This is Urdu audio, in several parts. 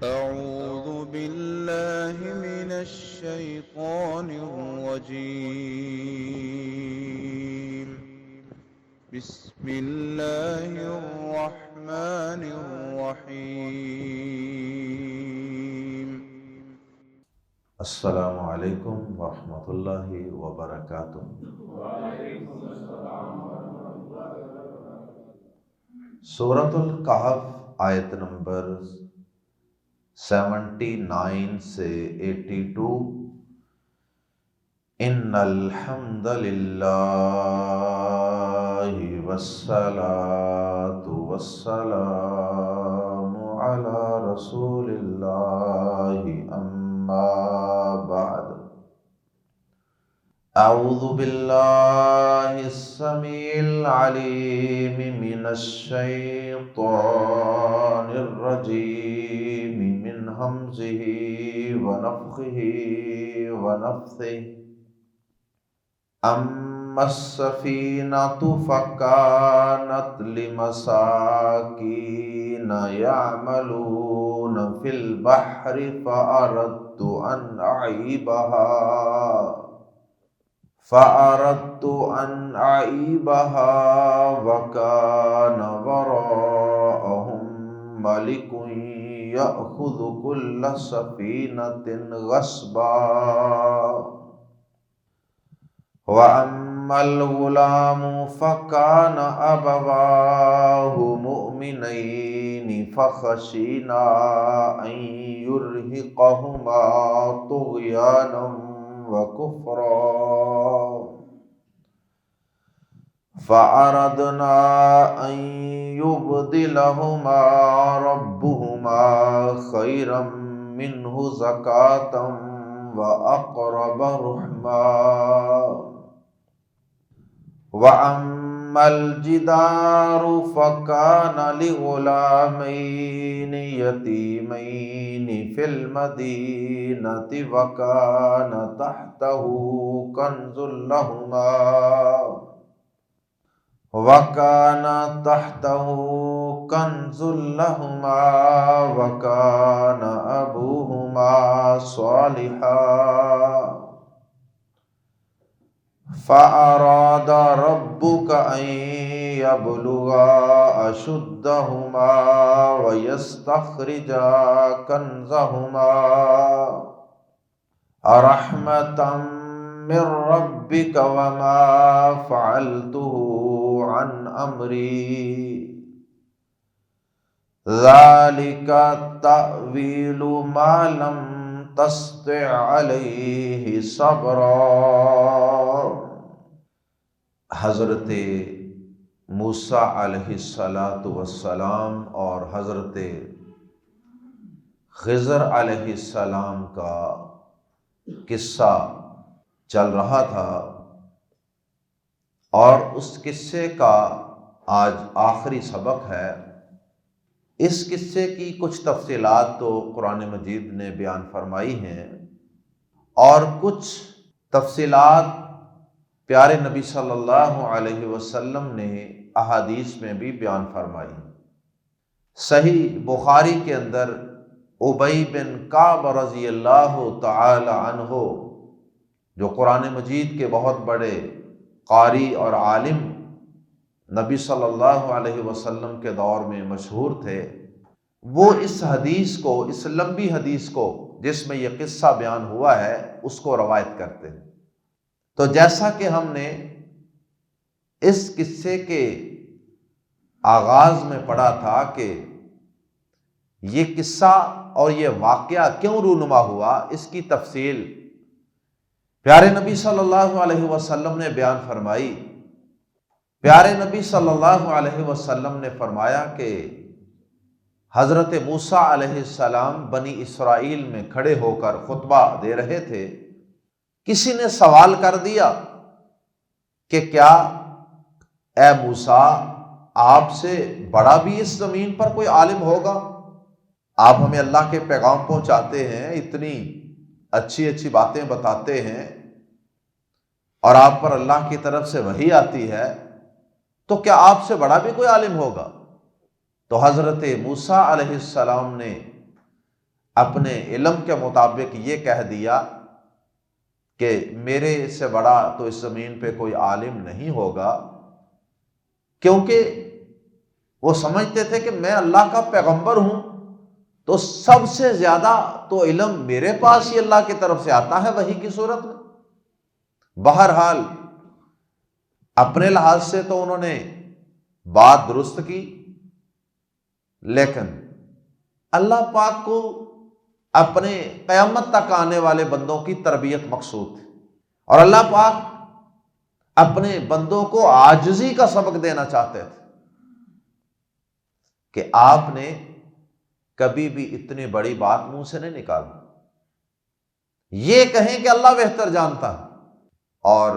أعوذ بالله من الشيطان الرجيم. بسم الله الرحمن الرحيم. السلام علیکم ورحمۃ اللہ وبرکاتہ۔ سورۃ الکہف آیت نمبر 79 سے 82۔ ان الحمد للہ والصلاة والسلام علی رسول اللہ اما بعد۔ اعوذ باللہ السمیع العلیم من الشیطان الرجیم من ہمزہ ونفخہ ونفثہ۔ اما السفینۃ فکانت لمساکین یعملون فی البحر فأردت أن أعيبها وكان وراءهم ملك يأخذ كل سفينة غصبا وأما الغلام فكان أبواه مؤمنين فخشينا أن يرهقهما طغيانا وكفرا فأردنا أن يبدلهما ربهما خيرا منه زكاة وأقرب رحما وأما الجدار فكان لغلامين يتيمين في المدينة وكان تحته كنز لهما وكان أبوهما صالحا فأراد ربك أن يبلغا أشدهما ويستخرجا كنزهما رحمة من ربك وما فعلته عن أمري ذلك تأويل ما لم تستطع عليه صبرا۔ حضرت موسیٰ علیہ السلام اور حضرت خضر علیہ السلام کا قصہ چل رہا تھا، اور اس قصے کا آج آخری سبق ہے۔ اس قصے کی کچھ تفصیلات تو قرآن مجید نے بیان فرمائی ہیں، اور کچھ تفصیلات پیارے نبی صلی اللہ علیہ وسلم نے احادیث میں بھی بیان فرمائی۔ صحیح بخاری کے اندر ابی بن کعب رضی اللہ تعالی عنہ، جو قرآن مجید کے بہت بڑے قاری اور عالم نبی صلی اللہ علیہ وسلم کے دور میں مشہور تھے، وہ اس حدیث کو، اس لمبی حدیث کو جس میں یہ قصہ بیان ہوا ہے، اس کو روایت کرتے ہیں۔ تو جیسا کہ ہم نے اس قصے کے آغاز میں پڑھا تھا کہ یہ قصہ اور یہ واقعہ کیوں رونما ہوا، اس کی تفصیل پیارے نبی صلی اللہ علیہ وسلم نے بیان فرمائی۔ پیارے نبی صلی اللہ علیہ وسلم نے فرمایا کہ حضرت موسیٰ علیہ السلام بنی اسرائیل میں کھڑے ہو کر خطبہ دے رہے تھے۔ کسی نے سوال کر دیا کہ کیا اے موسیٰ، آپ سے بڑا بھی اس زمین پر کوئی عالم ہوگا؟ آپ ہمیں اللہ کے پیغام پہنچاتے ہیں، اتنی اچھی اچھی باتیں بتاتے ہیں، اور آپ پر اللہ کی طرف سے وحی آتی ہے، تو کیا آپ سے بڑا بھی کوئی عالم ہوگا؟ تو حضرت موسیٰ علیہ السلام نے اپنے علم کے مطابق یہ کہہ دیا کہ میرے سے بڑا تو اس زمین پہ کوئی عالم نہیں ہوگا، کیونکہ وہ سمجھتے تھے کہ میں اللہ کا پیغمبر ہوں تو سب سے زیادہ تو علم میرے پاس ہی اللہ کی طرف سے آتا ہے وحی کی صورت میں۔ بہرحال اپنے لحاظ سے تو انہوں نے بات درست کی، لیکن اللہ پاک کو اپنے قیامت تک آنے والے بندوں کی تربیت مقصود تھی، اور اللہ پاک اپنے بندوں کو عاجزی کا سبق دینا چاہتے تھے کہ آپ نے کبھی بھی اتنی بڑی بات منہ سے نہیں نکالی، یہ کہیں کہ اللہ بہتر جانتا ہے۔ اور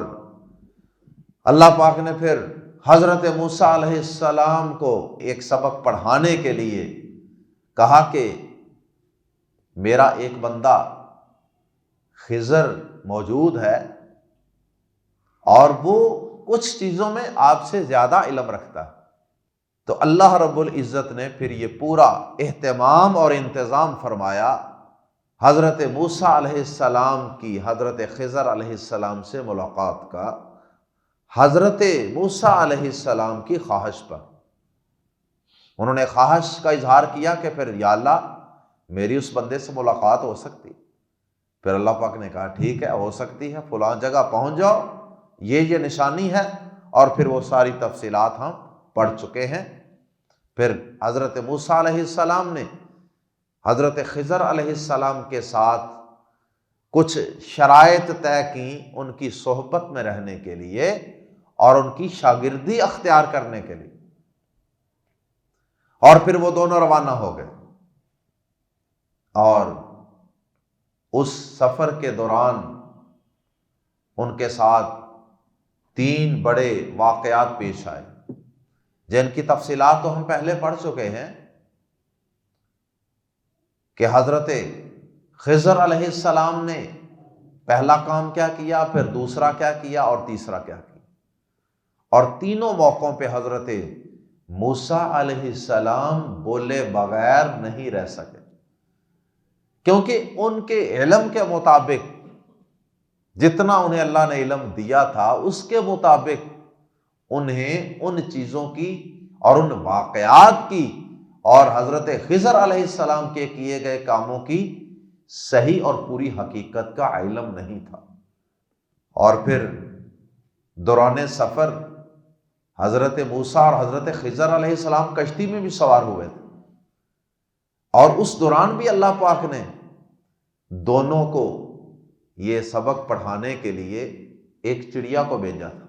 اللہ پاک نے پھر حضرت موسیٰ علیہ السلام کو ایک سبق پڑھانے کے لیے کہا کہ میرا ایک بندہ خضر موجود ہے اور وہ کچھ چیزوں میں آپ سے زیادہ علم رکھتا ہے۔ تو اللہ رب العزت نے پھر یہ پورا اہتمام اور انتظام فرمایا حضرت موسیٰ علیہ السلام کی حضرت خضر علیہ السلام سے ملاقات کا، حضرت موسیٰ علیہ السلام کی خواہش پر۔ انہوں نے خواہش کا اظہار کیا کہ پھر یا اللہ میری اس بندے سے ملاقات ہو سکتی؟ پھر اللہ پاک نے کہا ٹھیک ہے ہو سکتی ہے، فلاں جگہ پہنچ جاؤ، یہ نشانی ہے، اور پھر وہ ساری تفصیلات ہم پڑھ چکے ہیں۔ پھر حضرت موسیٰ علیہ السلام نے حضرت خضر علیہ السلام کے ساتھ کچھ شرائط طے کی ان کی صحبت میں رہنے کے لیے اور ان کی شاگردی اختیار کرنے کے لیے، اور پھر وہ دونوں روانہ ہو گئے۔ اور اس سفر کے دوران ان کے ساتھ 3 بڑے واقعات پیش آئے جن کی تفصیلات تو ہم پہلے پڑھ چکے ہیں کہ حضرت خضر علیہ السلام نے پہلا کام کیا کیا، پھر دوسرا کیا کیا، اور تیسرا کیا کیا، اور تینوں موقعوں پہ حضرت موسیٰ علیہ السلام بولے بغیر نہیں رہ سکے، کیونکہ ان کے علم کے مطابق جتنا انہیں اللہ نے علم دیا تھا اس کے مطابق انہیں ان چیزوں کی اور ان واقعات کی اور حضرت خضر علیہ السلام کے کیے گئے کاموں کی صحیح اور پوری حقیقت کا علم نہیں تھا۔ اور پھر دوران سفر حضرت موسیٰ اور حضرت خضر علیہ السلام کشتی میں بھی سوار ہوئے تھے، اور اس دوران بھی اللہ پاک نے دونوں کو یہ سبق پڑھانے کے لیے ایک چڑیا کو بھیجا تھا،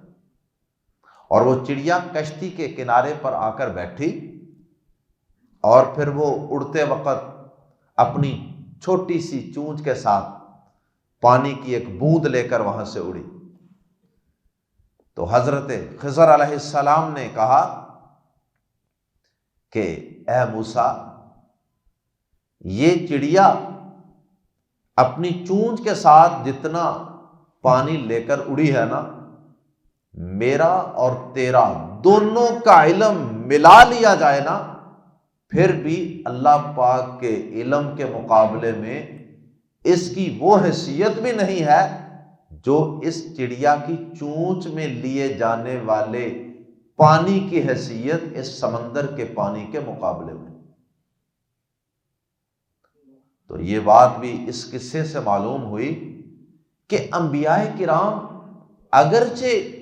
اور وہ چڑیا کشتی کے کنارے پر آ کر بیٹھی، اور پھر وہ اڑتے وقت اپنی چھوٹی سی چونچ کے ساتھ پانی کی ایک بوند لے کر وہاں سے اڑی۔ تو حضرت خضر علیہ السلام نے کہا کہ اے موسیٰ، یہ چڑیا اپنی چونچ کے ساتھ جتنا پانی لے کر اڑی ہے نا، میرا اور تیرا دونوں کا علم ملا لیا جائے نا، پھر بھی اللہ پاک کے علم کے مقابلے میں اس کی وہ حیثیت بھی نہیں ہے جو اس چڑیا کی چونچ میں لیے جانے والے پانی کی حیثیت اس سمندر کے پانی کے مقابلے میں۔ تو یہ بات بھی اس قصے سے معلوم ہوئی کہ انبیاء کرام اگرچہ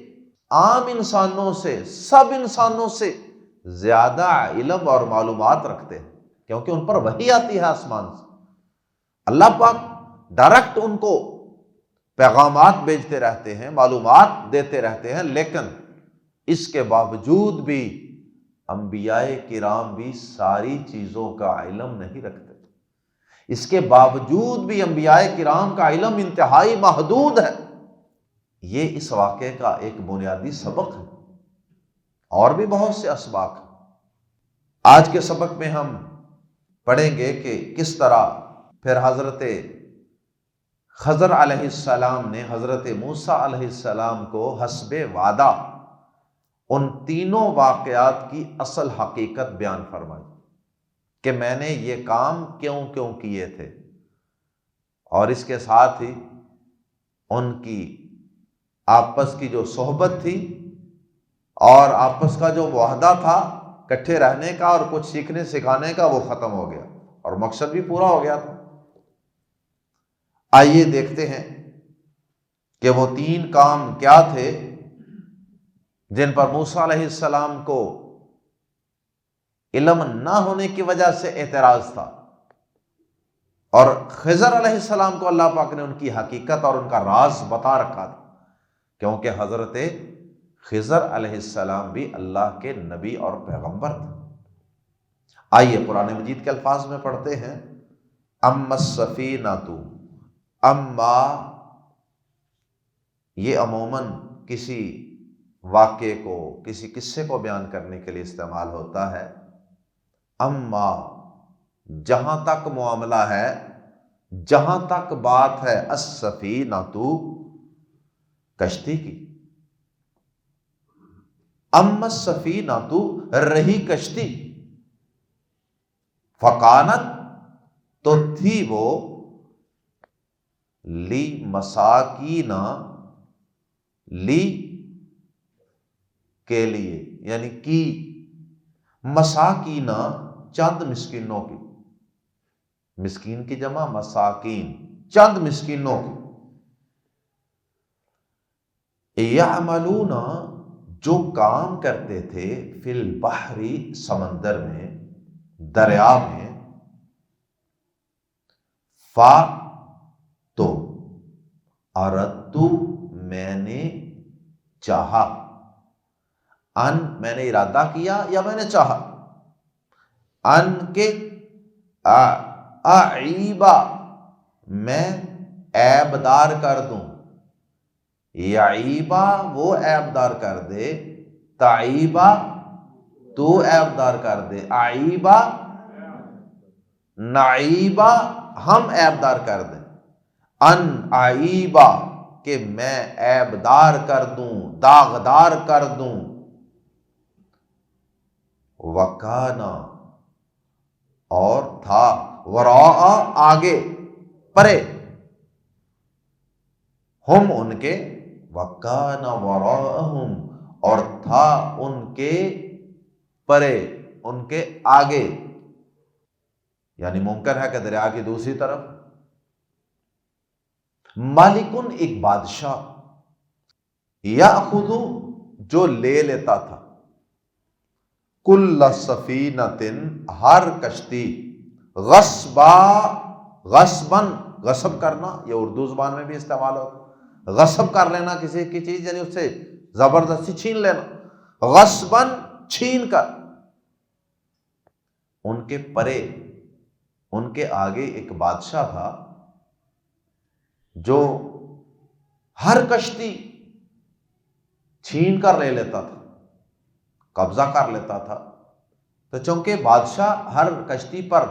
عام انسانوں سے، سب انسانوں سے زیادہ علم اور معلومات رکھتے ہیں، کیونکہ ان پر وحی آتی ہے آسمان سے، اللہ پاک ڈائریکٹ ان کو پیغامات بھیجتے رہتے ہیں، معلومات دیتے رہتے ہیں، لیکن اس کے باوجود بھی انبیاء کرام بھی ساری چیزوں کا علم نہیں رکھتے، اس کے باوجود بھی انبیاء کرام کا علم انتہائی محدود ہے۔ یہ اس واقعے کا ایک بنیادی سبق ہے، اور بھی بہت سے اسباق ہیں۔ آج کے سبق میں ہم پڑھیں گے کہ کس طرح پھر حضرت خضر علیہ السلام نے حضرت موسیٰ علیہ السلام کو حسب وعدہ ان تینوں واقعات کی اصل حقیقت بیان فرمائی کہ میں نے یہ کام کیوں کیے تھے، اور اس کے ساتھ ہی ان کی آپس کی جو صحبت تھی اور آپس کا جو معاہدہ تھا اکٹھے رہنے کا اور کچھ سیکھنے سکھانے کا، وہ ختم ہو گیا اور مقصد بھی پورا ہو گیا تھا۔ آئیے دیکھتے ہیں کہ وہ 3 کام کیا تھے جن پر موسیٰ علیہ السلام کو علم نہ ہونے کی وجہ سے اعتراض تھا، اور خضر علیہ السلام کو اللہ پاک نے ان کی حقیقت اور ان کا راز بتا رکھا تھا، کیونکہ حضرت خضر علیہ السلام بھی اللہ کے نبی اور پیغمبر تھے۔ آئیے قرآن مجید کے الفاظ میں پڑھتے ہیں۔ اما السفینۃ، اما یہ عموماً کسی واقعے کو، کسی قصے کو بیان کرنے کے لیے استعمال ہوتا ہے۔ اما جہاں تک معاملہ ہے، جہاں تک بات ہے، السفینۃ کشتی کی، اما السفینۃ رہی کشتی، فکانت تو تھی وہ، لی مساکین، لی کے لیے یعنی کی، مساکین چند مسکینوں کی، مسکین کی جمع مساکین، چند مسکینوں کی، یعملون جو کام کرتے تھے، فی البحر سمندر میں، دریا میں، فا تو اردو میں نے چاہا، ان میں نے ارادہ کیا یا میں نے چاہا، ان کے اعیبا میں عیبدار کر دوں، یعیبا وہ عیبدار کر دے، تعیبا تو عیبدار کر دے، عیبا نعیبا ہم عیبدار کر دیں، ان عیبا کہ میں عیبدار کر دوں، داغدار کر دوں، وکانا اور تھا، وراء آگے، پرے، ہم ان کے، وکانا وراءہم اور تھا ان کے پرے، ان کے آگے، یعنی ممکن ہے کہ دریا کی دوسری طرف، مالکن ایک بادشاہ، یاخذ جو لے لیتا تھا، کل سفینۃ ہر کشتی، غصبا غصباً غصب کرنا، یہ اردو زبان میں بھی استعمال ہوتا، غصب کر لینا کسی کی چیز، یعنی اس سے زبردستی چھین لینا، غصباً چھین کر، ان کے پرے، ان کے آگے ایک بادشاہ تھا جو ہر کشتی چھین کر لے لیتا تھا، قبضہ کر لیتا تھا۔ تو چونکہ بادشاہ ہر کشتی پر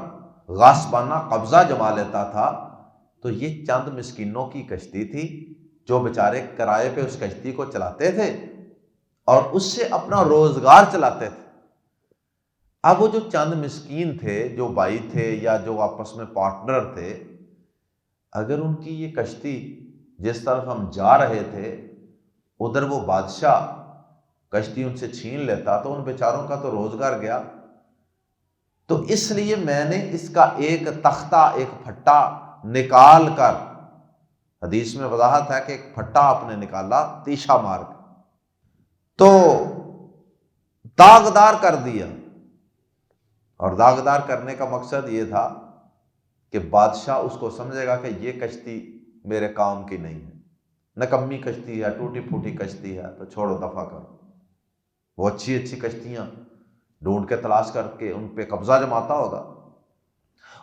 غاصبانہ قبضہ جما لیتا تھا، تو یہ چند مسکینوں کی کشتی تھی جو بیچارے کرائے پہ اس کشتی کو چلاتے تھے اور اس سے اپنا روزگار چلاتے تھے۔ اب وہ جو چند مسکین تھے، جو بھائی تھے یا جو آپس میں پارٹنر تھے، اگر ان کی یہ کشتی جس طرف ہم جا رہے تھے ادھر وہ بادشاہ کشتی ان سے چھین لیتا تو ان بیچاروں کا تو روزگار گیا۔ تو اس لیے میں نے اس کا ایک تختہ، ایک پھٹا نکال کر، حدیث میں وضاحت ہے کہ ایک پھٹا آپ نے نکالا تیشا مار کے، تو داغدار کر دیا۔ اور داغدار کرنے کا مقصد یہ تھا کہ بادشاہ اس کو سمجھے گا کہ یہ کشتی میرے کام کی نہیں ہے، نکمی کشتی ہے، ٹوٹی پھوٹی کشتی ہے، تو چھوڑو، دفع کرو۔ وہ اچھی اچھی کشتیاں ڈھونڈ کے تلاش کر کے ان پہ قبضہ جماتا ہوگا۔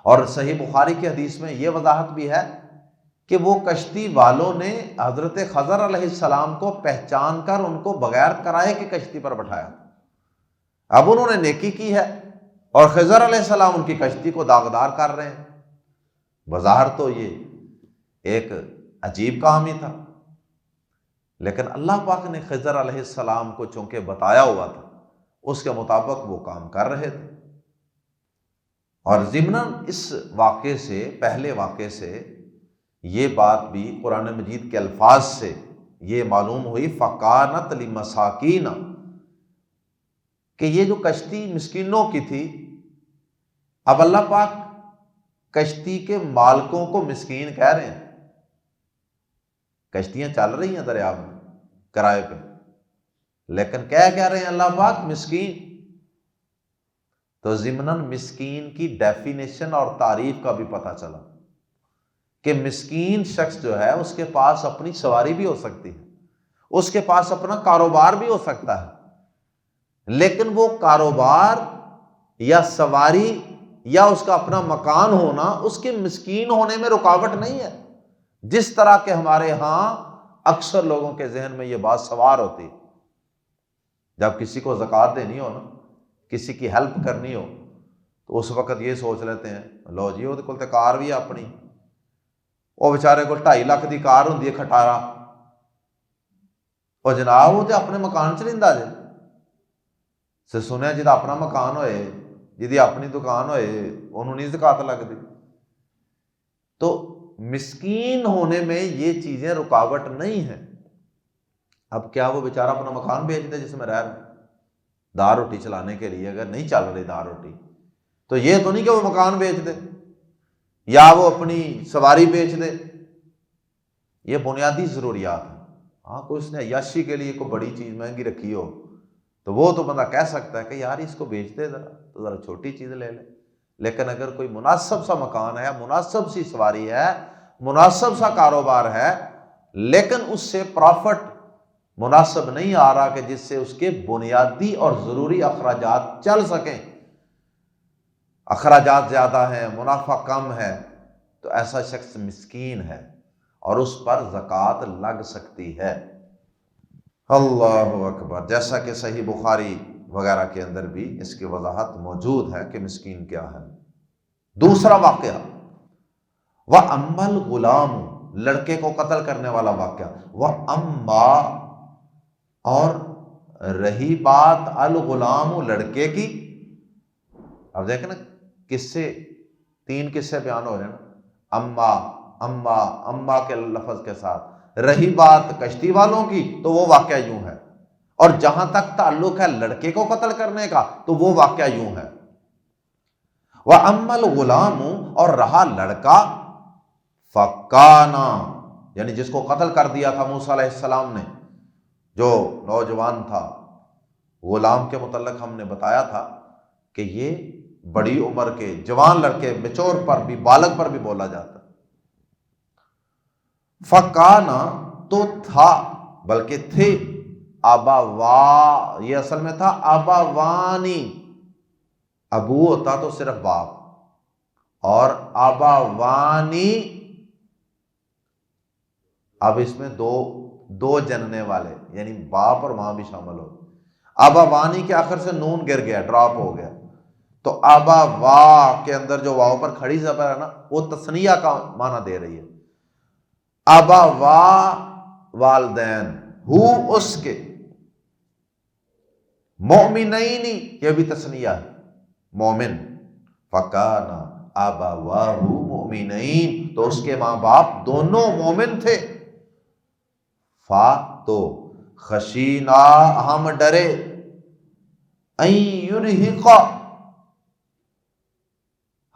اور صحیح بخاری کی حدیث میں یہ وضاحت بھی ہے کہ وہ کشتی والوں نے حضرت خضر علیہ السلام کو پہچان کر ان کو بغیر کرائے کی کشتی پر بٹھایا۔ اب انہوں نے نیکی کی ہے اور خضر علیہ السلام ان کی کشتی کو داغدار کر رہے ہیں۔ بظاہر تو یہ ایک عجیب کام ہی تھا، لیکن اللہ پاک نے خضر علیہ السلام کو چونکہ بتایا ہوا تھا، اس کے مطابق وہ کام کر رہے تھے۔ اور ضمناً اس واقعے سے، پہلے واقعے سے یہ بات بھی قرآن مجید کے الفاظ سے یہ معلوم ہوئی فَكَانَتْ لِمَسَاكِينَ، کہ یہ جو کشتی مسکینوں کی تھی، اب اللہ پاک کشتی کے مالکوں کو مسکین کہہ رہے ہیں. کشتیاں چل رہی ہیں دریا میں کرائے پہ، لیکن کیا کہہ رہے ہیں اللہ پاک؟ مسکین. تو ضمناً مسکین کی ڈیفینیشن اور تعریف کا بھی پتہ چلا کہ مسکین شخص جو ہے اس کے پاس اپنی سواری بھی ہو سکتی ہے، اس کے پاس اپنا کاروبار بھی ہو سکتا ہے، لیکن وہ کاروبار یا سواری یا اس کا اپنا مکان ہونا اس کے مسکین ہونے میں رکاوٹ نہیں ہے. جس طرح کہ ہمارے ہاں اکثر لوگوں کے ذہن میں یہ بات سوار ہوتی، جب کسی کو زکوٰۃ دینی ہو نا، کسی کی ہیلپ کرنی ہو، تو اس وقت یہ سوچ لیتے ہیں لو جی وہ کول تے کار بھی ہے اپنی، وہ بیچارے کو 2.5 لاکھ دی کار ہوندی ہے کھٹارا، اور جناب وہ تے اپنے مکان چ رہندا جے سے سنیا جہاں اپنا مکان ہوئے، جہی اپنی دکان ہوئے، انہوں نہیں زکوٰۃ لگتی. تو مسکین ہونے میں یہ چیزیں رکاوٹ نہیں ہیں. اب کیا وہ بیچارہ اپنا مکان بیچ دے جس میں رہ رہا، دال روٹی چلانے کے لیے اگر نہیں چل رہی دال روٹی، تو یہ تو نہیں کہ وہ مکان بیچ دے یا وہ اپنی سواری بیچ دے. یہ بنیادی ضروریات ہیں. ہاں کوئی اس نے عیاشی کے لیے کوئی بڑی چیز مہنگی رکھی ہو تو وہ تو بندہ کہہ سکتا ہے کہ یار اس کو بیچ دے ذرا، تو ذرا چھوٹی چیز لے لے. لیکن اگر کوئی مناسب سا مکان ہے، مناسب سی سواری ہے، مناسب سا کاروبار ہے، لیکن اس سے پرافٹ مناسب نہیں آ رہا کہ جس سے اس کے بنیادی اور ضروری اخراجات چل سکیں، اخراجات زیادہ ہیں، منافع کم ہے، تو ایسا شخص مسکین ہے اور اس پر زکوٰۃ لگ سکتی ہے. اللہ اکبر. جیسا کہ صحیح بخاری وغیرہ کے اندر بھی اس کی وضاحت موجود ہے کہ مسکین کیا ہے. دوسرا واقعہ وَأَمَّا الْغُلَامُ، لڑکے کو قتل کرنے والا واقعہ. وَأَمَّا، اور رہی بات الغلام، لڑکے کی. اب دیکھیں نا قصے، 3 قصے بیان ہو رہے ہیں نا، اما اما اما کے لفظ کے ساتھ. رہی بات کشتی والوں کی تو وہ واقعہ یوں ہے، اور جہاں تک تعلق ہے لڑکے کو قتل کرنے کا تو وہ واقعہ یوں ہے. وَأَمَّا الْغُلَامُ، اور رہا لڑکا، فَكَانَ، یعنی جس کو قتل کر دیا تھا موسیٰ علیہ السلام نے، جو نوجوان تھا. غلام کے متعلق ہم نے بتایا تھا کہ یہ بڑی عمر کے جوان لڑکے، میچور پر بھی، بالغ پر بھی بولا جاتا. فَكَانَ، تو تھا، بلکہ تھے، ابوا، یہ اصل میں تھا ابوانی. ابو ہوتا تو صرف باپ، اور ابوانی اب اس میں دو جننے والے، یعنی باپ اور ماں بھی شامل ہو. ابوانی کے آخر سے نون گر گیا، ڈراپ ہو گیا، تو ابوا کے اندر جو واو پر کھڑی زبر ہے نا، وہ تثنیہ کا معنی دے رہی ہے. ابوا والدین، ہو اس کے، مومنین، یہ بھی تثنیہ ہے، مومن. فکان ابواہ مومنین، تو اس کے ماں باپ دونوں مومن تھے. فا، تو، خشینا، ہم ڈرے، ان یرہقا،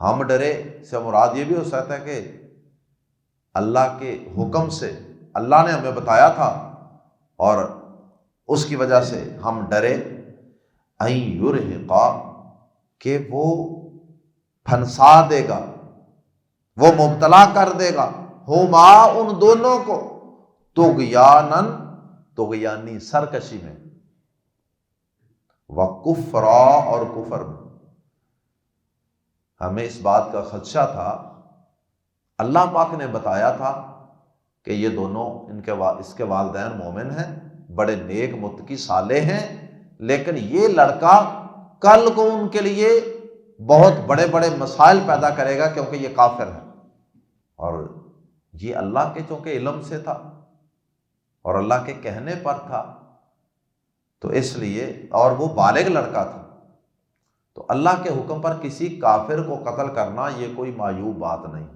ہم ڈرے سے مراد یہ بھی ہو سکتا ہے کہ اللہ کے حکم سے اللہ نے ہمیں بتایا تھا اور اس کی وجہ سے ہم ڈرے. ان یرہقا، کہ وہ پھنسا دے گا، وہ مبتلا کر دے گا، ہما، ان دونوں کو، طغیانن، طغیانی سرکشی میں، وکفرا، اور کفر میں. ہمیں اس بات کا خدشہ تھا، اللہ پاک نے بتایا تھا کہ یہ دونوں اس کے والدین مومن ہیں، بڑے نیک متقی صالح ہیں، لیکن یہ لڑکا کل کو ان کے لیے بہت بڑے بڑے مسائل پیدا کرے گا کیونکہ یہ کافر ہے. اور یہ اللہ کے چونکہ علم سے تھا اور اللہ کے کہنے پر تھا، تو اس لیے، اور وہ بالغ لڑکا تھا، تو اللہ کے حکم پر کسی کافر کو قتل کرنا یہ کوئی معیوب بات نہیں.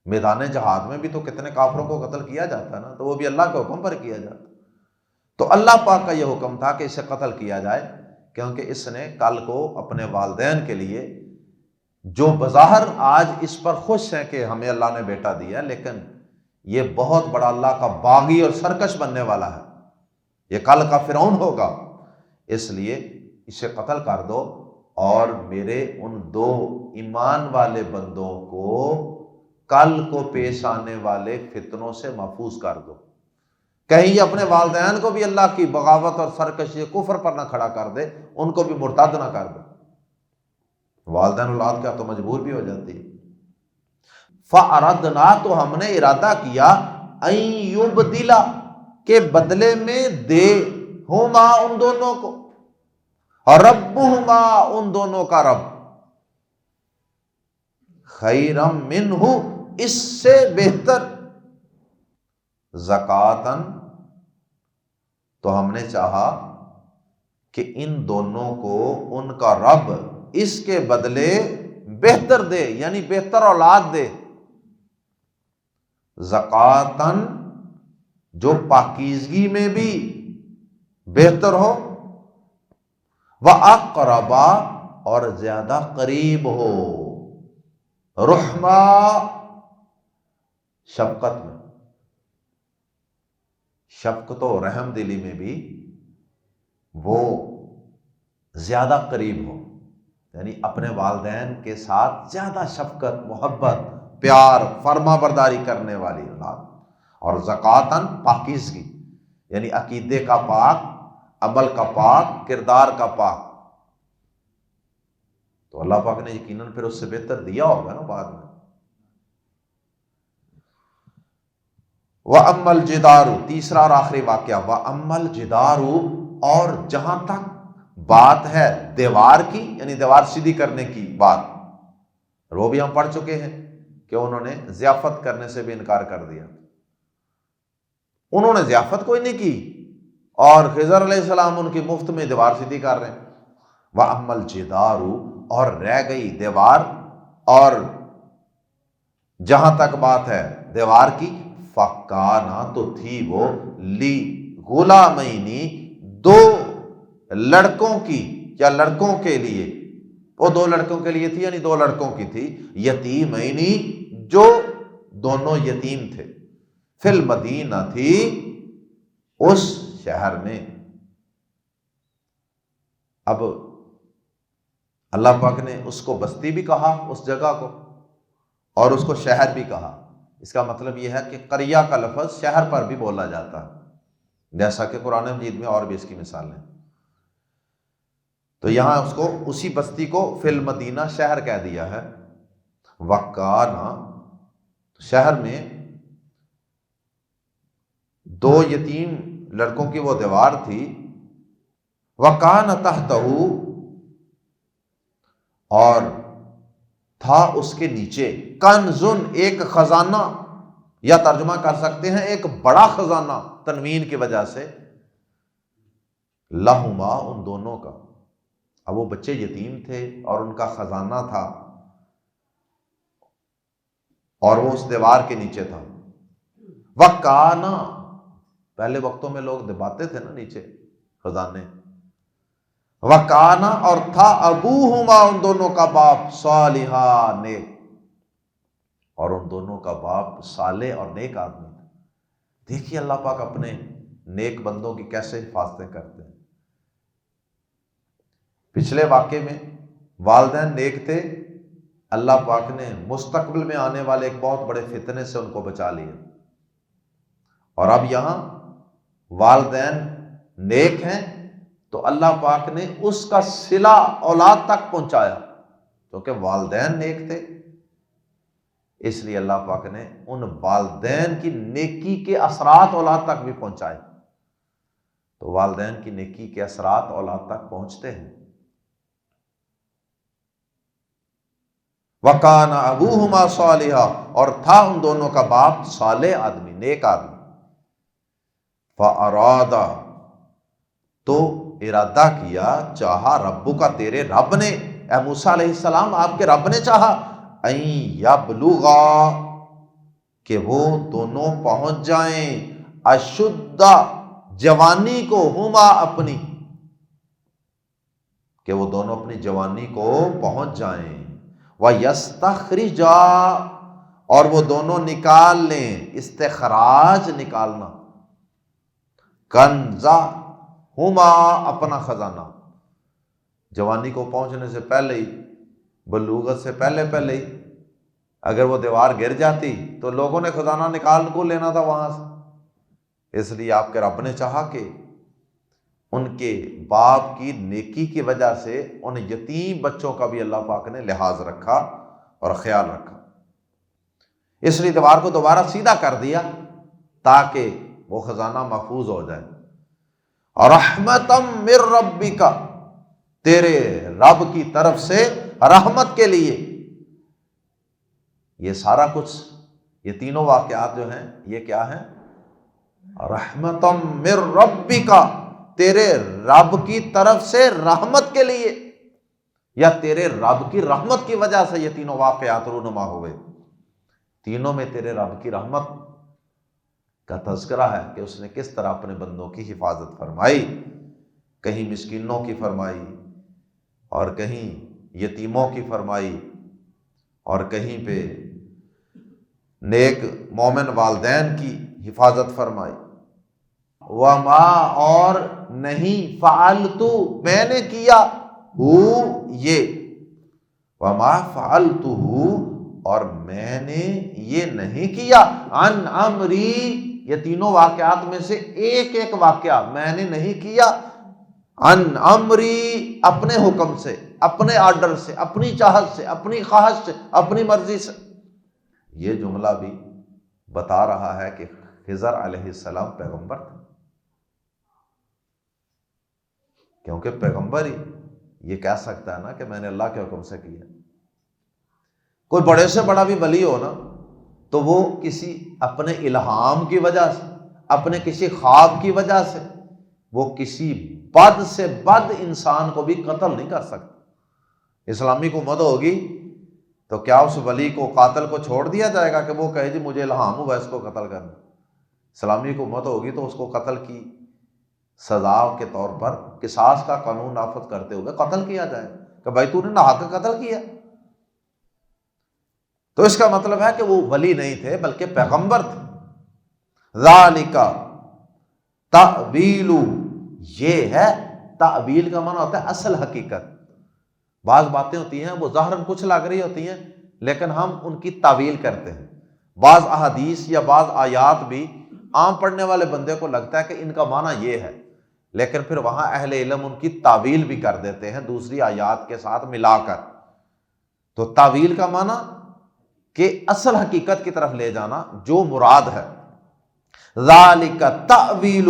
میدان جہاد میں بھی تو کتنے کافروں کو قتل کیا جاتا ہے نا، تو وہ بھی اللہ کے حکم پر کیا جاتا۔ تو اللہ پاک کا یہ حکم تھا کہ اسے قتل کیا جائے، کیونکہ اس نے کل کو اپنے والدین کے لیے، جو بظاہر آج اس پر خوش ہیں کہ ہمیں اللہ نے بیٹا دیا، لیکن یہ بہت بڑا اللہ کا باغی اور سرکش بننے والا ہے، یہ کل کا فرعون ہوگا، اس لیے اسے قتل کر دو اور میرے ان دو ایمان والے بندوں کو کل کو پیش آنے والے فتنوں سے محفوظ کر دو، کہیں یہ اپنے والدین کو بھی اللہ کی بغاوت اور سرکشی کفر پر نہ کھڑا کر دے، ان کو بھی مرتد نہ کر دے۔ والدین اولاد کا تو مجبور بھی ہو جاتی ہے۔ فَأَرَدْنَا، تو ہم نے ارادہ کیا، أَن يُبْدِلَ، کہ بدلے میں دے، ہما ان دونوں کو، اور ربہما ان دونوں کا رب، خیرم منہ، اس سے بہتر، زکاتن، تو ہم نے چاہا کہ ان دونوں کو ان کا رب اس کے بدلے بہتر دے، یعنی بہتر اولاد دے، زکاتن، جو پاکیزگی میں بھی بہتر ہو، وَأَقْرَبَ، اور زیادہ قریب ہو، رحمہ، شفقت میں، شفقت و رحم دلی میں بھی وہ زیادہ قریب ہو، یعنی اپنے والدین کے ساتھ زیادہ شفقت، محبت، پیار، فرما برداری کرنے والی اولاد، اور زکاتن، پاکیزگی، یعنی عقیدے کا پاک، عمل کا پاک، کردار کا پاک، تو اللہ پاک نے یقیناً پھر اس سے بہتر دیا ہوگا نا بعد میں۔ وَأَمَّا الْجِدَارُ، تیسرا اور آخری واقعہ، وَأَمَّا الْجِدَارُ، اور جہاں تک بات ہے دیوار کی، یعنی دیوار سیدھی کرنے کی بات، وہ بھی ہم پڑھ چکے ہیں کہ انہوں نے ضیافت کرنے سے بھی انکار کر دیا، انہوں نے ضیافت کوئی نہیں کی، اور خضر علیہ السلام ان کی مفت میں دیوار سیدھی کر رہے ہیں۔ وَأَمَّا الْجِدَارُ، اور رہ گئی دیوار، اور جہاں تک بات ہے دیوار کی، فَكَانَ، تو تھی وہ، لی غلامینی، دو لڑکوں کی، یا لڑکوں کے لیے، وہ دو لڑکوں کے لیے تھی، یعنی دو لڑکوں کی تھی، یتیمینی، جو دونوں یتیم تھے، فی المدینہ، تھی اس شہر میں۔ اب اللہ پاک نے اس کو بستی بھی کہا، اس جگہ کو، اور اس کو شہر بھی کہا، اس کا مطلب یہ ہے کہ قریہ کا لفظ شہر پر بھی بولا جاتا ہے، جیسا کہ قرآن مجید میں اور بھی اس کی مثالیں ہیں۔ تو یہاں اس کو، اسی بستی کو فی المدینہ شہر کہہ دیا ہے۔ وَكَانَ، شہر میں دو یتیم لڑکوں کی وہ دیوار تھی، وَكَانَ تَحْتَهُ، اور تھا اس کے نیچے، کنزن، ایک خزانہ، یا ترجمہ کر سکتے ہیں ایک بڑا خزانہ، تنوین کی وجہ سے، لہما، ان دونوں کا۔ اب وہ بچے یتیم تھے اور ان کا خزانہ تھا، اور وہ اس دیوار کے نیچے تھا۔ وَكَانَ، پہلے وقتوں میں لوگ دباتے تھے نا نیچے خزانے۔ وَكَانَ، اور تھا، ابوہما، ان دونوں کا باپ، صالحا، نیک، اور ان دونوں کا باپ صالح اور نیک آدمی تھا۔ دیکھیے اللہ پاک اپنے نیک بندوں کی کیسے حفاظتیں کرتے ہیں۔ پچھلے واقعے میں والدین نیک تھے، اللہ پاک نے مستقبل میں آنے والے ایک بہت بڑے فتنے سے ان کو بچا لیا، اور اب یہاں والدین نیک ہیں تو اللہ پاک نے اس کا صلہ اولاد تک پہنچایا، کیونکہ والدین نیک تھے، اس لیے اللہ پاک نے ان والدین کی نیکی کے اثرات اولاد تک بھی پہنچائے۔ تو والدین کی نیکی کے اثرات اولاد تک پہنچتے ہیں۔ وَكَانَ أَبُوهُمَا صَالِحًا، اور تھا ان دونوں کا باپ صالح آدمی، نیک آدمی۔ فَأَرَادَ، تو ارادہ کیا، چاہا، ربک، تیرے رب نے، اے موسیٰ علیہ السلام آپ کے رب نے چاہا، أَن يَبْلُغَا، کہ وہ دونوں پہنچ جائیں اشدہ جوانی کو، ہما اپنی، کہ وہ دونوں اپنی جوانی کو پہنچ جائیں، وَيَسْتَخْرِجَا، اور وہ دونوں نکال لیں، استخراج نکالنا، کنزا ہما اپنا خزانہ، جوانی کو پہنچنے سے پہلے ہی، بلوغت سے پہلے ہی اگر وہ دیوار گر جاتی تو لوگوں نے خزانہ نکال کو لینا تھا وہاں سے، اس لیے آپ کے رب نے چاہا کہ ان کے باپ کی نیکی کی وجہ سے ان یتیم بچوں کا بھی اللہ پاک نے لحاظ رکھا اور خیال رکھا، اس لیے دیوار کو دوبارہ سیدھا کر دیا تاکہ وہ خزانہ محفوظ ہو جائے۔ اور رحمتم من ربک، تیرے رب کی طرف سے رحمت کے لیے، یہ سارا کچھ، یہ تینوں واقعات جو ہیں یہ کیا ہیں؟ رحمتم من ربک، تیرے رب کی طرف سے رحمت کے لیے، یا تیرے رب کی رحمت کی وجہ سے یہ تینوں واقعات رونما ہوئے۔ تینوں میں تیرے رب کی رحمت کا تذکرہ ہے کہ اس نے کس طرح اپنے بندوں کی حفاظت فرمائی، کہیں مسکینوں کی فرمائی، اور کہیں یتیموں کی فرمائی، اور کہیں پہ نیک مومن والدین کی حفاظت فرمائی۔ وما، اور نہیں، فعلتو، میں نے کیا، یہ، وما فعلتہ، اور میں نے یہ نہیں کیا، عن امری، یہ تینوں واقعات میں سے ایک ایک واقعہ میں نے نہیں کیا، عن امری، اپنے حکم سے، اپنے آرڈر سے، اپنی چاہت سے، اپنی خواہش سے، اپنی مرضی سے۔ یہ جملہ بھی بتا رہا ہے کہ خضر علیہ السلام پیغمبر تھے، کیونکہ پیغمبر ہی یہ کہہ سکتا ہے نا کہ میں نے اللہ کے حکم سے کیا۔ کوئی بڑے سے بڑا بھی ولی ہو نا تو وہ کسی اپنے الہام کی وجہ سے، اپنے کسی خواب کی وجہ سے، وہ کسی بد سے بد انسان کو بھی قتل نہیں کر سکتا۔ اسلامی حکومت ہوگی تو کیا اس ولی کو، قاتل کو چھوڑ دیا جائے گا کہ وہ کہے جی مجھے الہام ہوا اس کو قتل کرنا؟ اسلامی حکومت ہوگی تو اس کو قتل کی سزا کے طور پر قصاص کا قانون نافذ کرتے ہوئے قتل کیا جائے کہ بھائی تو نے ناحق قتل کیا۔ تو اس کا مطلب ہے کہ وہ ولی نہیں تھے بلکہ پیغمبر تھے۔ ذالک تأویل، یہ ہے، تأویل کا معنی ہوتا ہے اصل حقیقت۔ بعض باتیں ہوتی ہیں وہ ظاہراً کچھ لگ رہی ہوتی ہیں لیکن ہم ان کی تعویل کرتے ہیں۔ بعض احادیث یا بعض آیات بھی عام پڑھنے والے بندے کو لگتا ہے کہ ان کا معنی یہ ہے، لیکن پھر وہاں اہل علم ان کی تعویل بھی کر دیتے ہیں دوسری آیات کے ساتھ ملا کر۔ تو تعویل کا معنی کہ اصل حقیقت کی طرف لے جانا، جو مراد ہے۔ ذالک تأویل،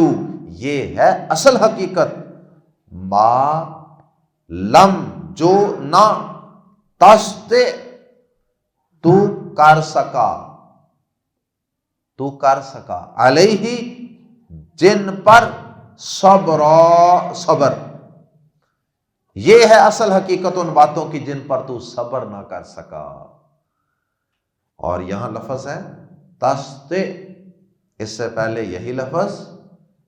یہ ہے اصل حقیقت، ما لم، جو نہ، تستے، تو کر سکا، تو کر سکا، علیہ، جن پر، صبر، صبر، یہ ہے اصل حقیقت ان باتوں کی جن پر تو صبر نہ کر سکا۔ اور یہاں لفظ ہے تستے، اس سے پہلے یہی لفظ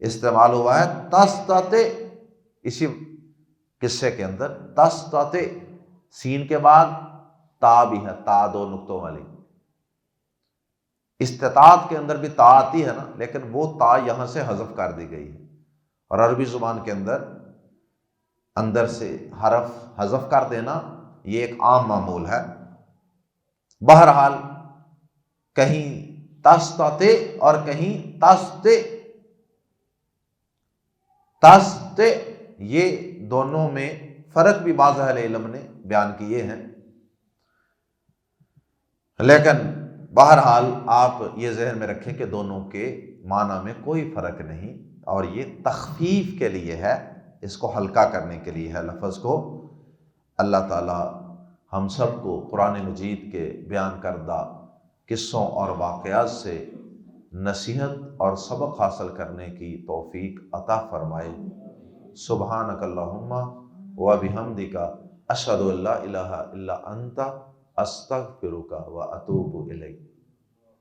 استعمال ہوا ہے تستتے، اسی قصے کے اندر تستتے، سین کے بعد تا بھی ہے، تا دو نقطوں والی۔ استطاعت کے اندر بھی تا آتی ہے نا، لیکن وہ تا یہاں سے حذف کر دی گئی ہے، اور عربی زبان کے اندر سے حرف حذف کر دینا یہ ایک عام معمول ہے۔ بہرحال کہیں تستتے اور کہیں تستے، تستے، یہ دونوں میں فرق بھی بعض اہل علم نے بیان کیے ہیں، لیکن بہرحال آپ یہ ذہن میں رکھیں کہ دونوں کے معنی میں کوئی فرق نہیں، اور یہ تخفیف کے لیے ہے، اس کو ہلکا کرنے کے لیے ہے لفظ کو۔ اللہ تعالی ہم سب کو قرآن مجید کے بیان کردہ قصوں اور واقعات سے نصیحت اور سبق حاصل کرنے کی توفیق عطا فرمائے۔ سبحانک اللہم و بحمدک، اشہد ان لا الہ الا انت، استغفرک و اتوب الیک۔